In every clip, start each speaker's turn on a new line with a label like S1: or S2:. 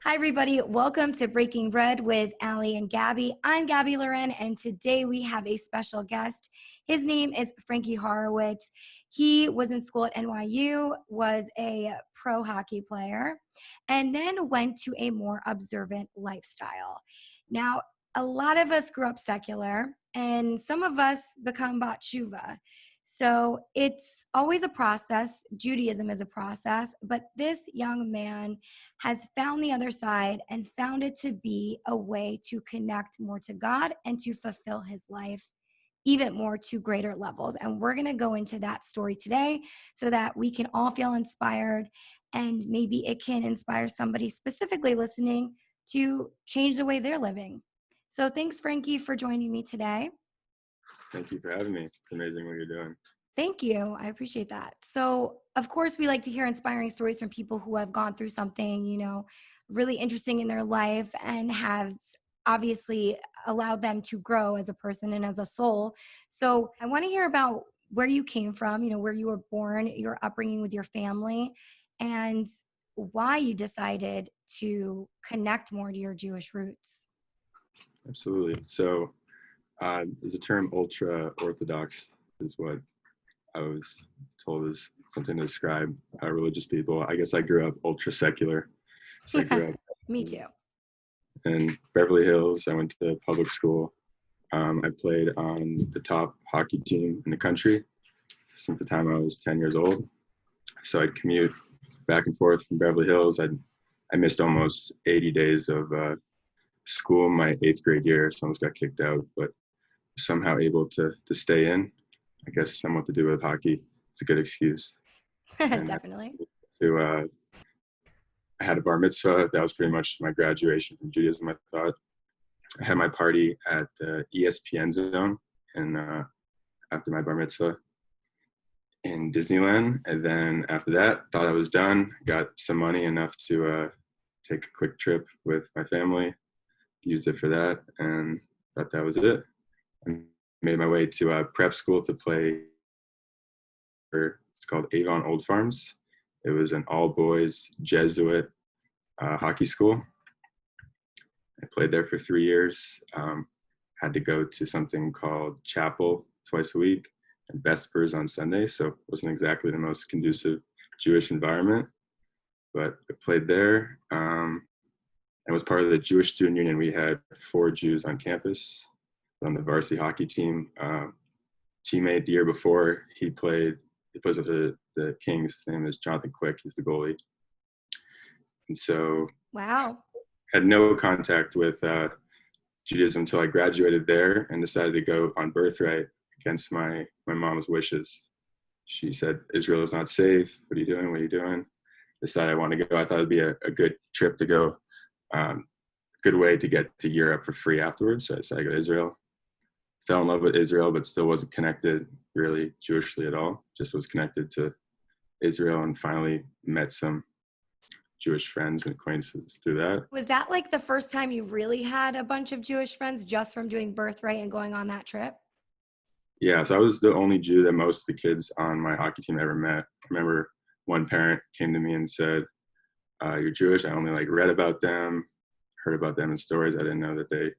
S1: Hi, everybody. Welcome to Breaking Bread with Alie and Gabby. I'm Gabby Loren, and today we have a special guest. His name is Frankie Horowitz. He was in school at NYU, was a pro hockey player, and then went to a more observant lifestyle. Now, a lot of us grew up secular, and some of us become bat tshuva. So it's always a process. Judaism is a process, but this young man has found the other side and found it to be a way to connect more to God and to fulfill his life even more to greater levels. And we're going to go into that story today so that we can all feel inspired, and maybe it can inspire somebody specifically listening to change the way they're living. So thanks, Frankie, for joining me today.
S2: Thank you for having me. It's amazing what you're doing.
S1: Thank you. I appreciate that. So, of course, we like to hear inspiring stories from people who have gone through something, really interesting in their life and have obviously allowed them to grow as a person and as a soul. So I want to hear about where you came from, where you were born, your upbringing with your family, and why you decided to connect more to your Jewish roots.
S2: Absolutely. So there's a term, ultra-Orthodox, is what I was told is something to describe religious people. I guess I grew up ultra-secular. So I grew up
S1: Me too.
S2: in Beverly Hills. I went to public school. I played on the top hockey team in the country since the time I was 10 years old. So I'd commute back and forth from Beverly Hills. I missed almost 80 days of school my 8th grade year, so I almost got kicked out, but somehow able to stay in. I guess somewhat to do with hockey. It's a good excuse.
S1: Definitely.
S2: I had a bar mitzvah. That was pretty much my graduation from Judaism, I thought. I had my party at the ESPN zone and after my bar mitzvah in Disneyland. And then after that, thought I was done. Got some money enough to take a quick trip with my family. Used it for that and thought that was it. I made my way to prep school to play. It's called Avon Old Farms. It was an all-boys Jesuit hockey school. I played there for 3 years. Had to go to something called chapel twice a week and vespers on Sunday, so it wasn't exactly the most conducive Jewish environment. But I played there. I was part of the Jewish Student Union. We had 4 Jews on campus on the varsity hockey team. Teammate the year before, he plays with the Kings. His name is Jonathan Quick. He's the goalie. And so
S1: Wow.
S2: had no contact with Judaism until I graduated there and decided to go on birthright against my mom's wishes. She said, Israel is not safe. What are you doing? What are you doing? Decided I wanted to go. I thought it'd be a good trip to go. Good way to get to Europe for free afterwards. So I decided to go to Israel. Fell in love with Israel, but still wasn't connected really Jewishly at all. Just was connected to Israel and finally met some Jewish friends and acquaintances through that.
S1: Was that like the first time you really had a bunch of Jewish friends just from doing birthright and going on that trip?
S2: Yeah, so I was the only Jew that most of the kids on my hockey team ever met. I remember one parent came to me and said, you're Jewish. I only read about them, heard about them in stories. I didn't know that they,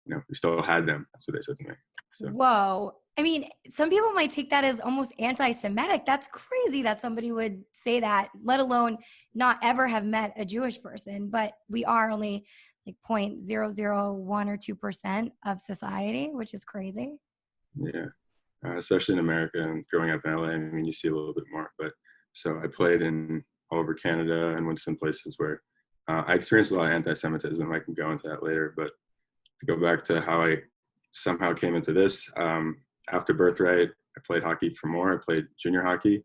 S2: we still had them. That's what they said to me. So.
S1: Whoa. I mean, some people might take that as almost anti-Semitic. That's crazy that somebody would say that, let alone not ever have met a Jewish person. But we are only 0.001 or 2% of society, which is crazy.
S2: Yeah, especially in America and growing up in LA. I mean, you see a little bit more. But so I played in all over Canada and went to some places where I experienced a lot of anti-Semitism. I can go into that later. But to go back to how I somehow came into this, after birthright, I played hockey for more. I played junior hockey,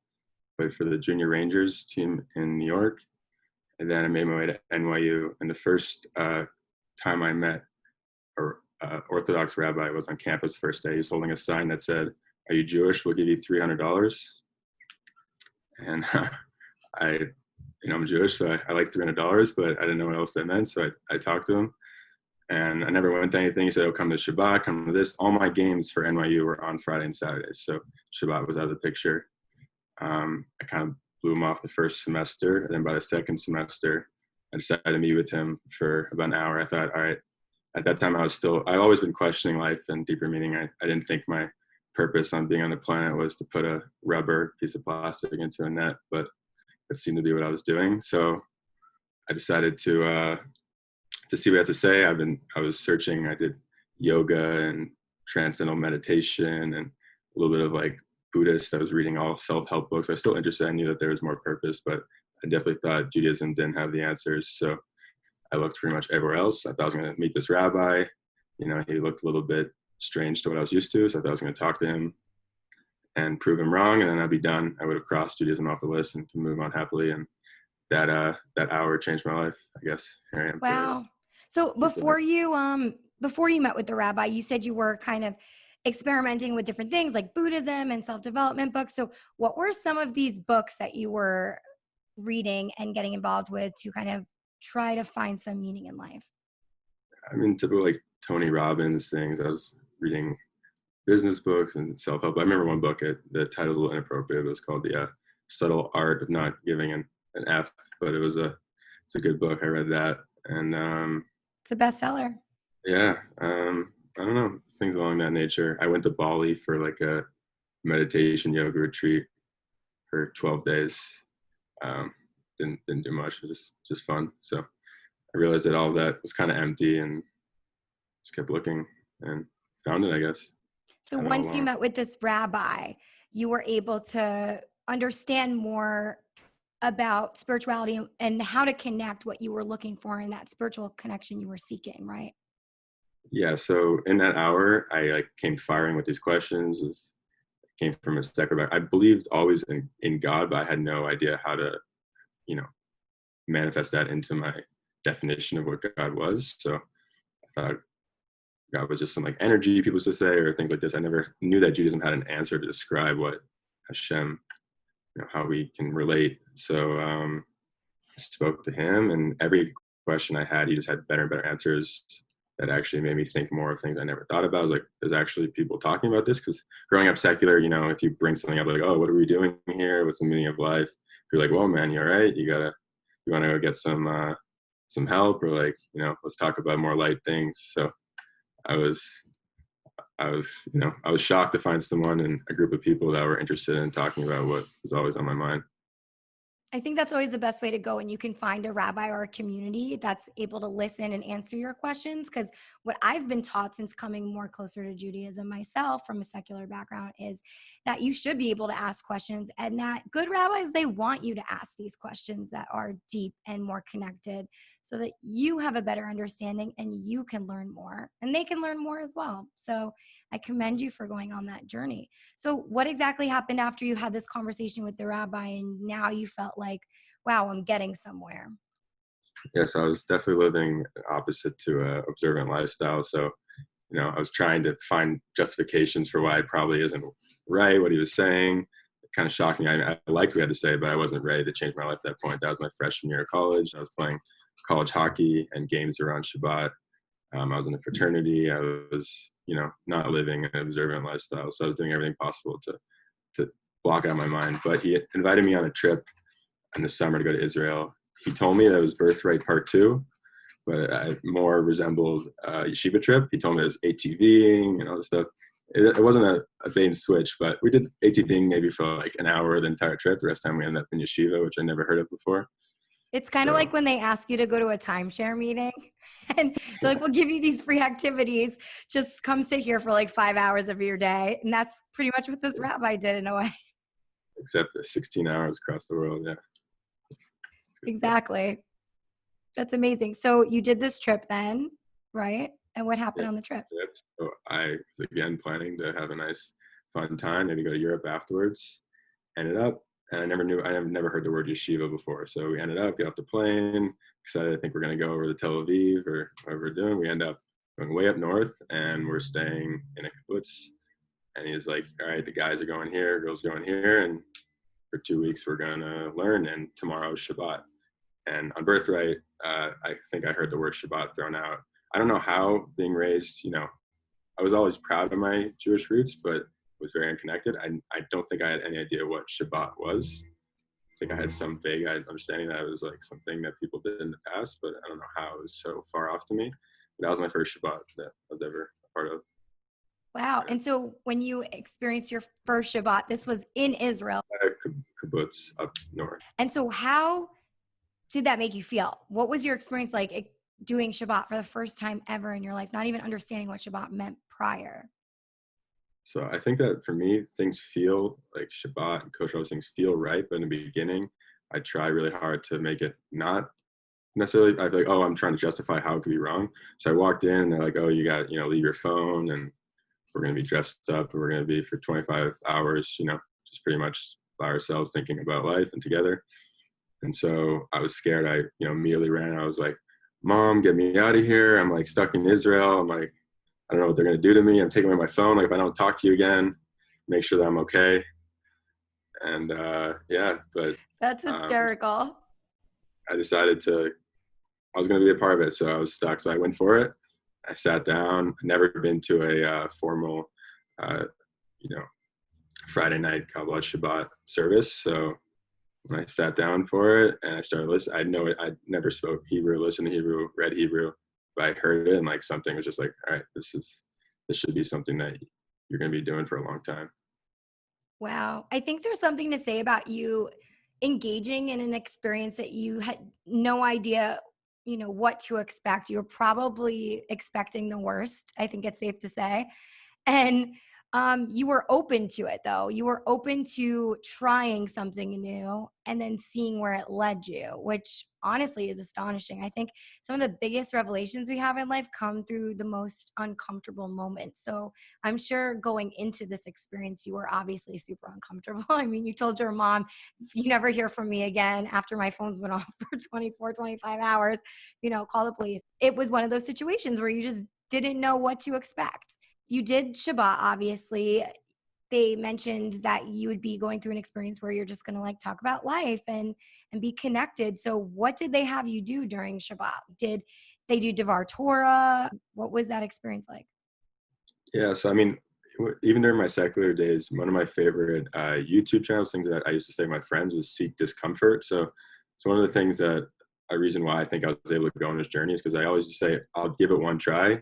S2: played for the Junior Rangers team in New York. And then I made my way to NYU. And the first time I met an Orthodox rabbi was on campus the first day. He was holding a sign that said, "Are you Jewish? We'll give you $300. And I'm Jewish, so I like $300, but I didn't know what else that meant. So I talked to him. And I never went to anything. He said, come to Shabbat, come to this. All my games for NYU were on Friday and Saturdays. So Shabbat was out of the picture. I kind of blew him off the first semester. And then by the second semester, I decided to meet with him for about an hour. I thought, all right, at that time I'd always been questioning life and deeper meaning. I didn't think my purpose on being on the planet was to put a rubber piece of plastic into a net, but it seemed to be what I was doing. So I decided to see what he had to say. I was searching. I did yoga and transcendental meditation and a little bit of like Buddhist. I was reading all self-help books. I was still interested. I knew that there was more purpose, but I definitely thought Judaism didn't have the answers. So I looked pretty much everywhere else. I thought I was going to meet this rabbi. He looked a little bit strange to what I was used to. So I thought I was going to talk to him and prove him wrong, and then I'd be done. I would have crossed Judaism off the list and can move on happily. And that hour changed my life, I guess. Here I am.
S1: Wow. So before you met with the rabbi, you said you were kind of experimenting with different things like Buddhism and self-development books. So what were some of these books that you were reading and getting involved with to kind of try to find some meaning in life?
S2: I mean, typical like Tony Robbins things. I was reading business books and self-help. I remember one book, the title was a little inappropriate. It was called The Subtle Art of Not Giving an F, but it's a good book. I read that. And
S1: it's a bestseller.
S2: Yeah. I don't know, things along that nature. I went to Bali for like a meditation yoga retreat for 12 days. Didn't do much. It was just fun. So I realized that all of that was kind of empty and just kept looking and found it, I guess.
S1: So once you met with this rabbi, you were able to understand more about spirituality and how to connect what you were looking for in that spiritual connection you were seeking, right?
S2: Yeah. So in that hour, I came firing with these questions. Came from a secular background. I believed always in God, but I had no idea how to, manifest that into my definition of what God was. So I thought God was just some like energy people used to say or things like this. I never knew that Judaism had an answer to describe what Hashem, how we can relate. So I spoke to him, and every question I had, he just had better and better answers that actually made me think more of things I never thought about. I was like, there's actually people talking about this, because growing up secular, if you bring something up like, oh, what are we doing here? What's the meaning of life? You're like, well, man, you're right. You want to go get some help, or like, let's talk about more light things. So I was shocked to find someone and a group of people that were interested in talking about what was always on my mind.
S1: I think that's always the best way to go, and you can find a rabbi or a community that's able to listen and answer your questions. Because what I've been taught since coming more closer to Judaism myself from a secular background is that you should be able to ask questions, and that good rabbis, they want you to ask these questions that are deep and more connected so that you have a better understanding and you can learn more and they can learn more as well. So I commend you for going on that journey. So what exactly happened after you had this conversation with the rabbi and now you felt like, wow, I'm getting somewhere?
S2: Yes, I was definitely living opposite to an observant lifestyle. So, I was trying to find justifications for why it probably isn't right, what he was saying. It kind of shocked me. I liked what he had to say, but I wasn't ready to change my life at that point. That was my freshman year of college. I was playing college hockey and games around Shabbat. I was in a fraternity. I was, not living an observant lifestyle. So I was doing everything possible to block out my mind. But he invited me on a trip in the summer to go to Israel. He told me that it was Birthright Part 2, but it more resembled a yeshiva trip. He told me it was ATVing and all this stuff. It wasn't a bait and switch, but we did ATVing maybe for like an hour the entire trip. The rest of the time we ended up in yeshiva, which I never heard of before.
S1: It's kind of like when they ask you to go to a timeshare meeting and they're like, we'll give you these free activities. Just come sit here for like 5 hours of your day. And that's pretty much what this rabbi did in a way.
S2: Except the 16 hours across the world. Yeah.
S1: Exactly. That's amazing. So you did this trip then, right? And what happened on the trip?
S2: So I was again planning to have a nice fun time, maybe go to Europe afterwards. Ended up, and I never heard the word yeshiva before. So we ended up, get off the plane, excited. I think we're going to go over to Tel Aviv or whatever we're doing. We end up going way up north, and we're staying in a kibbutz. And he's like, all right, the guys are going here, girls are going here. And for 2 weeks, we're going to learn. And tomorrow's Shabbat. And on Birthright, I think I heard the word Shabbat thrown out. I don't know how, being raised, I was always proud of my Jewish roots, but was very unconnected. I don't think I had any idea what Shabbat was. I think I had some vague understanding that it was like something that people did in the past, but I don't know how it was so far off to me. But that was my first Shabbat that I was ever a part of.
S1: Wow. And so when you experienced your first Shabbat, this was in Israel.
S2: Kibbutz up north.
S1: And so how did that make you feel? What was your experience like doing Shabbat for the first time ever in your life, not even understanding what Shabbat meant prior?
S2: So I think that for me, things feel like Shabbat and kosher, those things feel right. But in the beginning, I try really hard to make it not necessarily, I feel like, oh, I'm trying to justify how it could be wrong. So I walked in and they're like, oh, you got, leave your phone and we're going to be dressed up and we're going to be for 25 hours, just pretty much by ourselves thinking about life and together. And so I was scared. I, immediately ran. I was like, Mom, get me out of here. I'm like stuck in Israel. I'm like, I don't know what they're going to do to me. I'm taking away my phone. Like if I don't talk to you again, make sure that I'm okay. And but
S1: that's hysterical.
S2: I decided I was going to be a part of it. So I was stuck. So I went for it. I sat down. I'd never been to a formal, Friday night Kabbalah Shabbat service. So when I sat down for it and I started listening, I'd never spoke Hebrew, listened to Hebrew, read Hebrew, but I heard it and like something was just like, all right, this should be something that you're going to be doing for a long time.
S1: Wow. I think there's something to say about you engaging in an experience that you had no idea, what to expect. You were probably expecting the worst, I think it's safe to say. And you were open to it, though. You were open to trying something new and then seeing where it led you, which honestly is astonishing. I think some of the biggest revelations we have in life come through the most uncomfortable moments. So I'm sure going into this experience, you were obviously super uncomfortable. I mean, you told your mom, if you never hear from me again after my phone's been off for 24, 25 hours, call the police. It was one of those situations where you just didn't know what to expect. You did Shabbat, obviously. They mentioned that you would be going through an experience where you're just going to talk about life and be connected. So what did they have you do during Shabbat? Did they do Devar Torah? What was that experience like?
S2: Yeah, so I mean, even during my secular days, one of my favorite YouTube channels, things that I used to say to my friends, was Seek Discomfort. So it's one of the things that a reason why I think I was able to go on this journey is because I always just say, I'll give it one try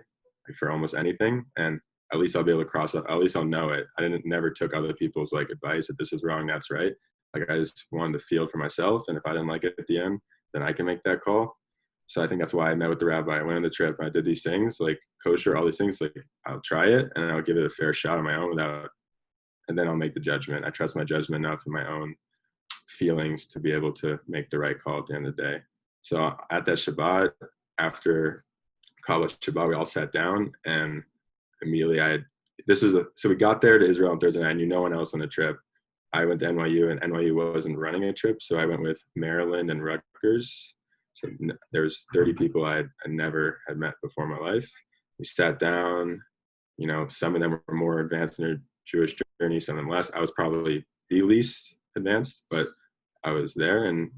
S2: for almost anything. And at least I'll be able to cross up. At least I'll know it. I never took other people's advice that this is wrong, that's right. I just wanted to feel for myself. And if I didn't like it at the end, then I can make that call. So I think that's why I met with the rabbi. I went on the trip. I did these things like kosher, all these things. I'll try it and I'll give it a fair shot on my own and then I'll make the judgment. I trust my judgment enough in my own feelings to be able to make the right call at the end of the day. So at that Shabbat, after Kabbalah Shabbat, we all sat down and immediately so we got there to Israel on Thursday night. I knew no one else on the trip. I went to NYU and NYU wasn't running a trip. So I went with Maryland and Rutgers. So there was 30 people I never had met before in my life. We sat down, some of them were more advanced in their Jewish journey, some of them less. I was probably the least advanced, but I was there and,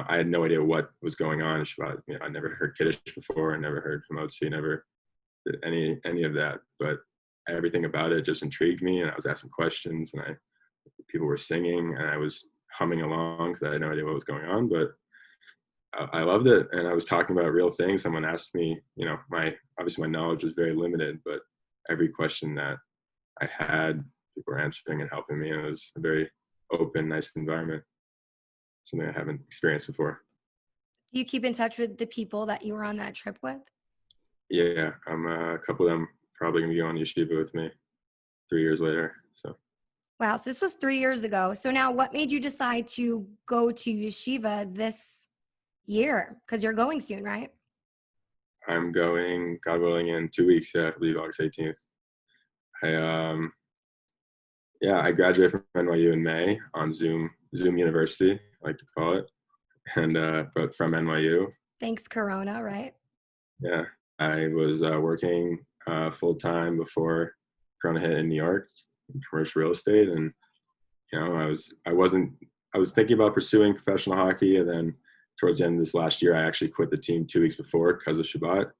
S2: I had no idea what was going on in Shabbat. I never heard Kiddush before. I never heard Hamotzi, never did any of that, but everything about it just intrigued me. And I was asking questions and people were singing and I was humming along because I had no idea what was going on, but I loved it. And I was talking about real things. Someone asked me, obviously my knowledge was very limited, but every question that I had, people were answering and helping me. And it was a very open, nice environment. Something I haven't experienced before.
S1: Do you keep in touch with the people that you were on that trip with?
S2: Yeah, a couple of them probably going to be on yeshiva with me 3 years later. So.
S1: Wow. So this was 3 years ago. So now what made you decide to go to yeshiva this year? Because you're going soon, right?
S2: I'm going, God willing, in 2 weeks. Yeah, I believe August 18th. I graduated from NYU in May on Zoom University, I like to call it, and but from NYU.
S1: Thanks, Corona, right?
S2: Yeah, I was working full time before Corona hit in New York, in commercial real estate, and I was thinking about pursuing professional hockey, and then towards the end of this last year, I actually quit the team 2 weeks before because of Shabbat.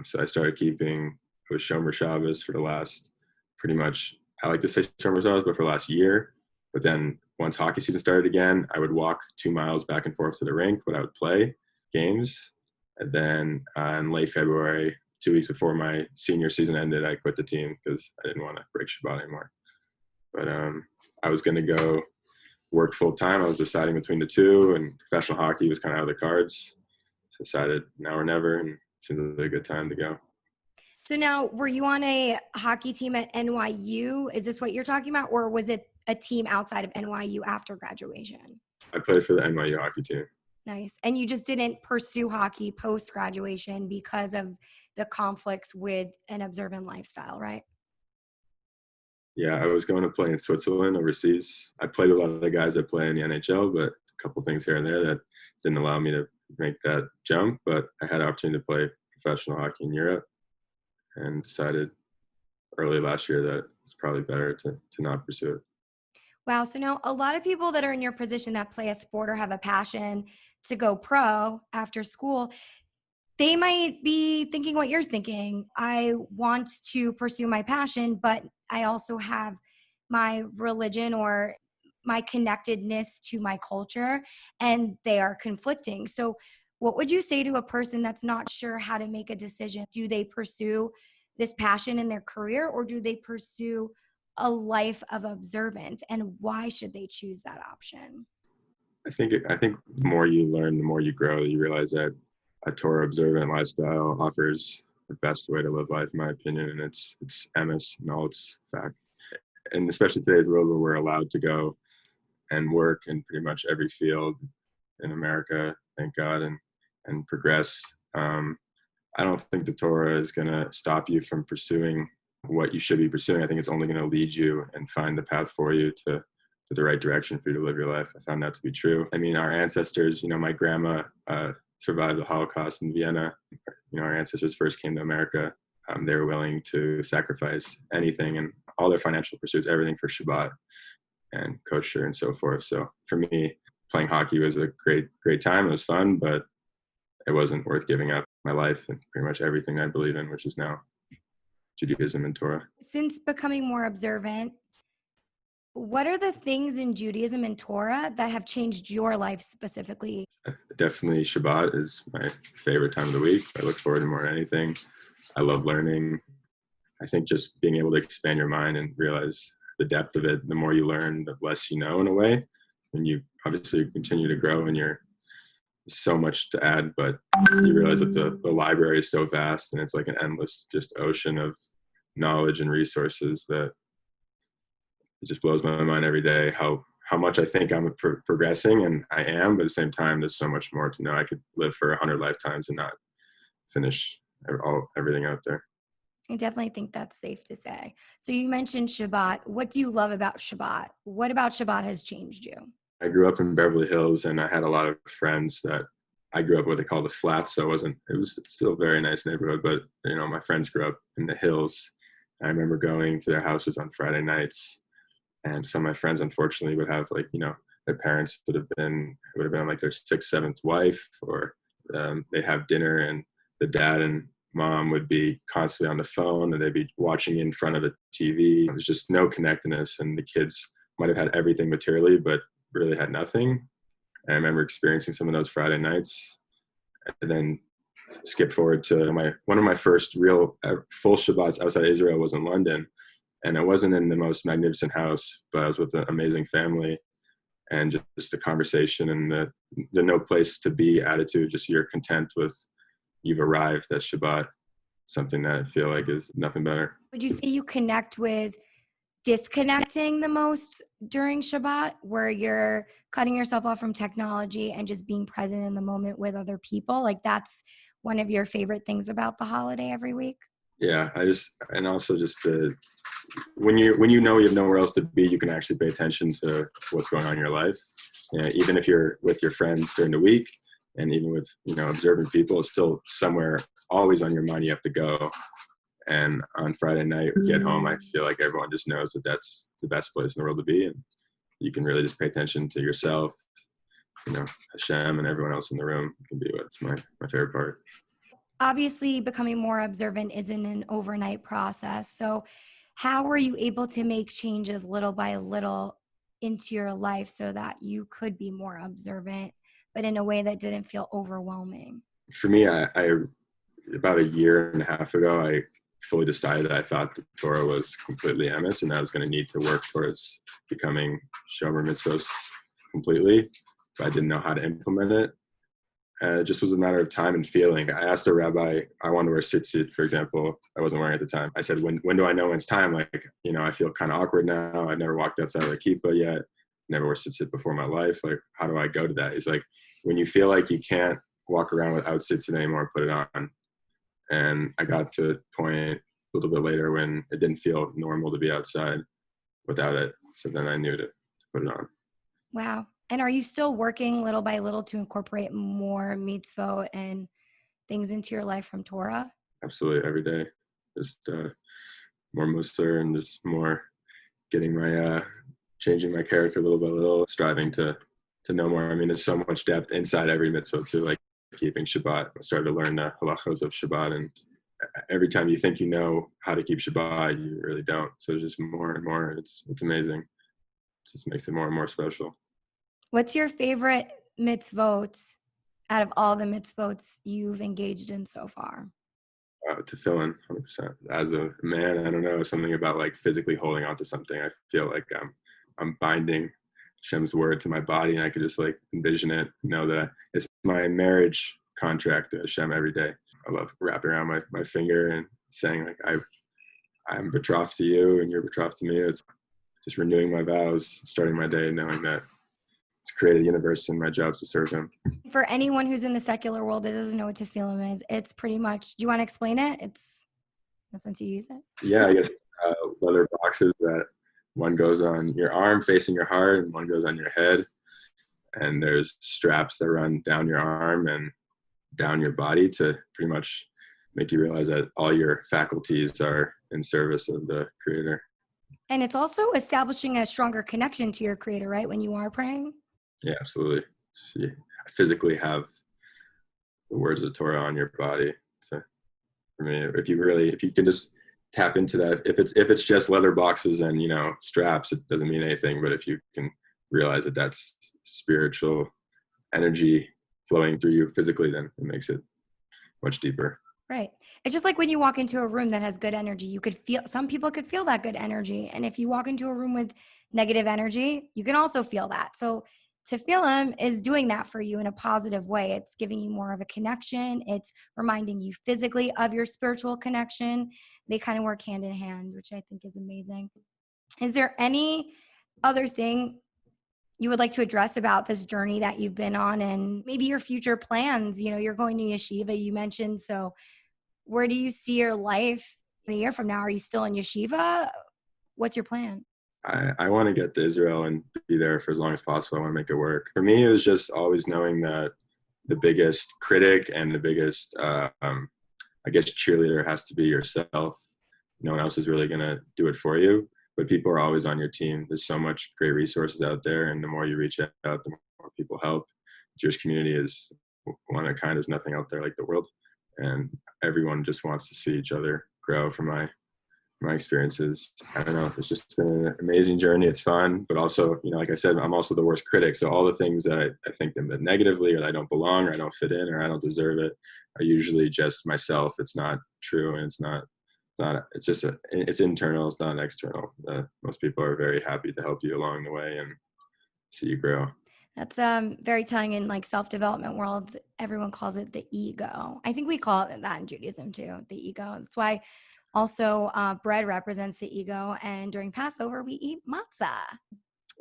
S2: So I started keeping with Shomer Shabbos for the last pretty much. I like to say Shomer Shabbos, but for the last year. But then once hockey season started again, I would walk 2 miles back and forth to the rink, but I would play games. And then in late February, 2 weeks before my senior season ended, I quit the team because I didn't want to break Shabbat anymore. But I was going to go work full time. I was deciding between the two, and professional hockey was kind of out of the cards. So I decided now or never, and it seemed like a good time to go.
S1: So now, were you on a hockey team at NYU? Is this what you're talking about? Or was it a team outside of NYU after graduation?
S2: I played for the NYU hockey team.
S1: Nice. And you just didn't pursue hockey post-graduation because of the conflicts with an observant lifestyle, right?
S2: Yeah, I was going to play in Switzerland overseas. I played with a lot of the guys that play in the NHL, but a couple things here and there that didn't allow me to make that jump. But I had an opportunity to play professional hockey in Europe and decided early last year that it's probably better to not pursue it.
S1: Wow. So now a lot of people that are in your position that play a sport or have a passion to go pro after school, they might be thinking what you're thinking. I want to pursue my passion, but I also have my religion or my connectedness to my culture, and they are conflicting. So what would you say to a person that's not sure how to make a decision? Do they pursue this passion in their career, or do they pursue a life of observance? And why should they choose that option?
S2: I think the more you learn, the more you grow. You realize that a Torah observant lifestyle offers the best way to live life, in my opinion, and it's emes and all its facts. And especially today's world where we're allowed to go and work in pretty much every field in America, thank God, and progress. I don't think the Torah is going to stop you from pursuing what you should be pursuing. I think it's only going to lead you and find the path for you to the right direction for you to live your life. I found that to be true. I mean, our ancestors, my grandma survived the Holocaust in Vienna. Our ancestors first came to America. They were willing to sacrifice anything and all their financial pursuits, everything for Shabbat and kosher and so forth. So for me, playing hockey was a great time. It was fun, but it wasn't worth giving up my life and pretty much everything I believe in, which is now Judaism and Torah.
S1: Since becoming more observant, what are the things in Judaism and Torah that have changed your life specifically?
S2: Definitely Shabbat is my favorite time of the week. I look forward to more than anything. I love learning. I think just being able to expand your mind and realize the depth of it, the more you learn, the less you know in a way. And you obviously continue to grow and you're so much to add, but you realize that the library is so vast and it's like an endless just ocean of knowledge and resources that it just blows my mind every day how much I think I'm progressing, and I am, but at the same time, there's so much more to know. I could live for 100 lifetimes and not finish everything out there.
S1: I definitely think that's safe to say. So you mentioned Shabbat. What do you love about Shabbat? What about Shabbat has changed you?
S2: I grew up in Beverly Hills, and I had a lot of friends that I grew up what they call the flats. So it was still a very nice neighborhood, but my friends grew up in the hills. I remember going to their houses on Friday nights. And some of my friends, unfortunately, would have their parents would have been like their 6th, 7th wife, or they have dinner and the dad and mom would be constantly on the phone and they'd be watching in front of a TV. There's just no connectedness, and the kids might have had everything materially, but really had nothing. And I remember experiencing some of those Friday nights, and then skip forward to one of my first real full Shabbats outside Israel was in London. And I wasn't in the most magnificent house, but I was with an amazing family, and just the conversation and the no place to be attitude, just you're content with you've arrived at Shabbat, something that I feel like is nothing better.
S1: Would you say you connect with disconnecting the most during Shabbat, where you're cutting yourself off from technology and just being present in the moment with other people? Like that's one of your favorite things about the holiday every week?
S2: Yeah, and also just when you have nowhere else to be, you can actually pay attention to what's going on in your life. Even if you're with your friends during the week, and even with observing people, it's still somewhere always on your mind. You have to go. And on Friday night, get home, I feel like everyone just knows that that's the best place in the world to be, and you can really just pay attention to yourself, Hashem, and everyone else in the room can be what's my favorite part.
S1: Obviously, becoming more observant isn't an overnight process. So how were you able to make changes little by little into your life so that you could be more observant, but in a way that didn't feel overwhelming?
S2: For me, I about a year and a half ago, I fully decided that I thought the Torah was completely emes, and I was going to need to work towards becoming shomer mitzvos completely, but I didn't know how to implement it. It just was a matter of time and feeling. I asked a rabbi, I want to wear tzitzit, for example. I wasn't wearing it at the time. I said, when do I know when it's time? Like, I feel kind of awkward now. I've never walked outside of the kippah yet. Never wore tzitzit before in my life. Like, how do I go to that? He's like, when you feel like you can't walk around without tzitzit anymore, put it on. And I got to a point a little bit later when it didn't feel normal to be outside without it. So then I knew to put it on.
S1: Wow. And are you still working little by little to incorporate more mitzvot and things into your life from Torah?
S2: Absolutely, every day. Just more musar and just more getting my, changing my character little by little, striving to know more. I mean, there's so much depth inside every mitzvah too, like keeping Shabbat. I started to learn the halachos of Shabbat, and every time you think you know how to keep Shabbat, you really don't. So just more and more. It's amazing. It just makes it more and more special.
S1: What's your favorite mitzvot out of all the mitzvot you've engaged in so far?
S2: To fill in 100%. As a man, I don't know, something about like physically holding on to something. I feel like I'm binding Hashem's word to my body, and I could just like envision it, know that it's my marriage contract to Hashem every day. I love wrapping around my finger and saying like I'm betrothed to you and you're betrothed to me. It's just renewing my vows, starting my day knowing that it's created a universe and my job is to serve him.
S1: For anyone who's in the secular world that doesn't know what tefillin is, it's pretty much, do you want to explain it? It's in the sense you use it.
S2: Yeah, I get leather boxes that one goes on your arm facing your heart and one goes on your head. And there's straps that run down your arm and down your body to pretty much make you realize that all your faculties are in service of the Creator.
S1: And it's also establishing a stronger connection to your Creator, right? When you are praying.
S2: Yeah, absolutely. So you physically have the words of the Torah on your body. So for me, if you can just tap into that, if it's just leather boxes and straps, it doesn't mean anything. But if you can realize that that's spiritual energy flowing through you physically, then it makes it much deeper.
S1: Right. It's just like when you walk into a room that has good energy, some people could feel that good energy. And if you walk into a room with negative energy, you can also feel that. So tefillin is doing that for you in a positive way. It's giving you more of a connection. It's reminding you physically of your spiritual connection. They kind of work hand in hand, which I think is amazing. Is there any other thing you would like to address about this journey that you've been on and maybe your future plans? You're going to yeshiva, you mentioned. So where do you see your life in a year from now? Are you still in yeshiva? What's your plan?
S2: I want to get to Israel and be there for as long as possible. I want to make it work. For me, it was just always knowing that the biggest critic and the biggest, cheerleader has to be yourself. No one else is really going to do it for you, but people are always on your team. There's so much great resources out there, and the more you reach out, the more people help. The Jewish community is one of a kind. There's nothing out there like the world, and everyone just wants to see each other grow. From my experiences, I don't know, it's just been an amazing journey. It's fun, but also, like I said, I'm also the worst critic. So all the things that I think them negatively, or that I don't belong, or I don't fit in, or I don't deserve it, are usually just myself. It's not true, and it's just it's internal. It's not external. Most people are very happy to help you along the way and see you grow.
S1: That's very telling. In like self-development world, everyone calls it the ego. I think we call it that in Judaism too, the ego. That's why also bread represents the ego, and during Passover we eat matzah.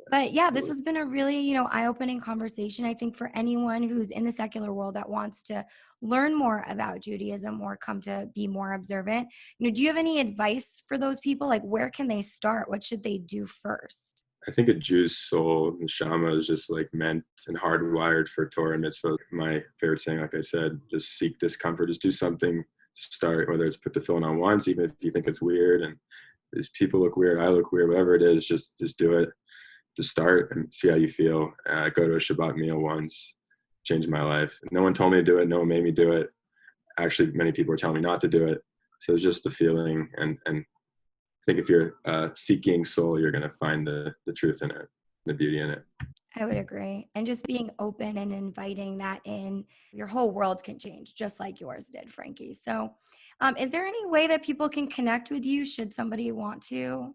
S1: But yeah, this has been a really, eye-opening conversation. I think for anyone who's in the secular world that wants to learn more about Judaism or come to be more observant, do you have any advice for those people? Like, where can they start? What should they do first? I
S2: think a Jew's soul, neshama, is just like meant and hardwired for Torah and Mitzvah. My favorite saying, like I said, just seek discomfort. Just do something to start, whether it's put the tefillin on once, even if you think it's weird and these people look weird, I look weird, whatever it is, just do it. To start and see how you feel. Go to a Shabbat meal once, changed my life. No one told me to do it. No one made me do it. Actually, many people were telling me not to do it. So it's just the feeling. And I think if you're seeking soul, you're going to find the truth in it. the beauty in it.
S1: I would agree. And just being open and inviting that in, your whole world can change just like yours did, Frankie. So is there any way that people can connect with you should somebody want to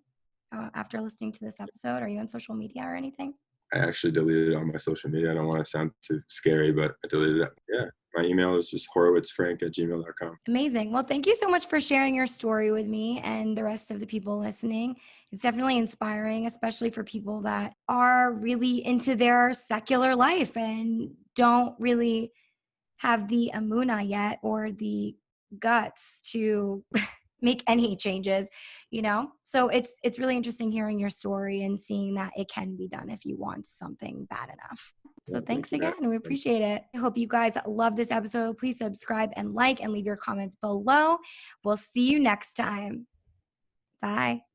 S1: after listening to this episode? Are you on social media or anything?
S2: I actually deleted all my social media. I don't want to sound too scary, but I deleted it. Yeah. My email is just horowitzfrank@gmail.com.
S1: Amazing. Well, thank you so much for sharing your story with me and the rest of the people listening. It's definitely inspiring, especially for people that are really into their secular life and don't really have the amuna yet or the guts to make any changes, So it's really interesting hearing your story and seeing that it can be done if you want something bad enough. So thanks again. We appreciate it. I hope you guys love this episode. Please subscribe and like and leave your comments below. We'll see you next time. Bye.